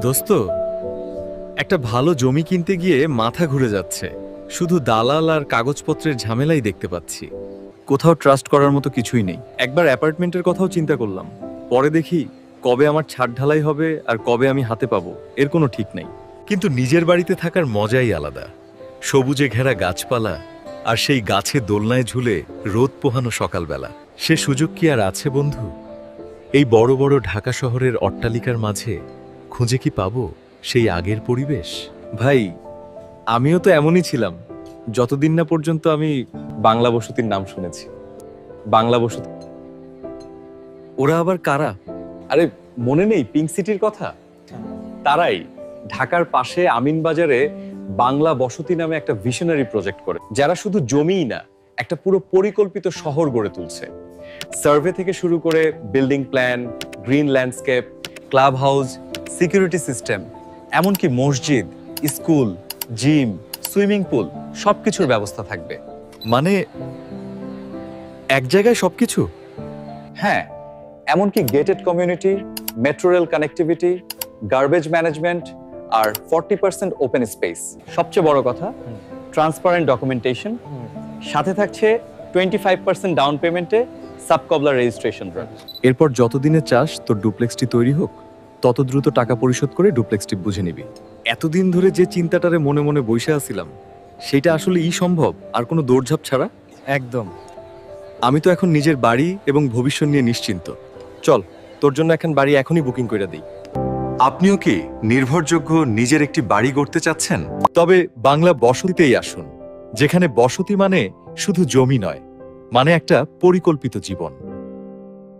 দোস্ত, একটা ভালো জমি কিনতে গিয়ে মাথা ঘুরে যাচ্ছে। শুধু দালাল আর কাগজপত্রের ঝামেলাই দেখতে পাচ্ছি। কোথাও ট্রাস্ট করার মতো কিছুই নেই। একবার অ্যাপার্টমেন্টের কথাও চিন্তা করলাম, পরে দেখি কবে আমার ছাদ ঢালাই হবে আর কবে আমি হাতে পাবো এর কোনো ঠিক নেই। কিন্তু নিজের বাড়িতে থাকার মজাই আলাদা। সবুজে ঘেরা গাছপালা আর সেই গাছে দোলনায় ঝুলে রোদ পোহানো সকালবেলা। সে সুযোগ কি আর আছে বন্ধু? এই বড় বড় ঢাকা শহরের অট্টালিকার মাঝে খুঁজে কি পাবো সেই আগের পরিবেশ? ভাই, আমিও তো এমনই ছিলাম যতদিন না পর্যন্ত আমি বাংলা বসতির নাম শুনেছি। বাংলা বসতি, ওরা আবার কারা? আরে মনে নেই পিঙ্ক সিটির কথা? তারাই ঢাকার পাশে আমিনবাজারে বাংলা বসতি নামে একটা ভিশনারি প্রজেক্ট করে, যারা শুধু জমিই না, একটা পুরো পরিকল্পিত শহর গড়ে তুলছে। সার্ভে থেকে শুরু করে building plan, green landscape, club house, security system, এমনকি মসজিদ, স্কুল, জিম, সুইমিং পুল সবকিছুর ব্যবস্থা থাকবে। মানে এক জায়গায় সবকিছু? হ্যাঁ, এমনকি gated community, metro rail connectivity, garbage management আর 40% ওপেন স্পেস। সবচেয়ে বড় কথা, ট্রান্সপারেন্ট ডকুমেন্টেশন। সাথে থাকছে 25% ডাউন পেমেন্টে সাবকবলা রেজিস্ট্রেশন। এরপর যতদিনে চাস তোর ডুপ্লেক্সটি তৈরি হোক, তত দ্রুত টাকা পরিশোধ করে ডুপ্লেক্সটি বুঝে নিবি। এতদিন ধরে যে চিন্তাটারে মনে মনে বসে আছিলাম, সেটা আসলে সম্ভব আর কোনো দৌড়ঝাঁপ ছাড়া? একদম। আমি তো এখন নিজের বাড়ি এবং ভবিষ্যৎ নিয়ে নিশ্চিন্ত। চল, তোর জন্য এখন বাড়ি এখনই বুকিং করে দিই। আপনিও কি নির্ভরযোগ্য নিজের একটি বাড়ি গড়তে চাচ্ছেন? তবে বাংলা বসতিতেই আসুন, যেখানে বসতি মানে শুধু জমি নয়, মানে একটা পরিকল্পিত জীবন।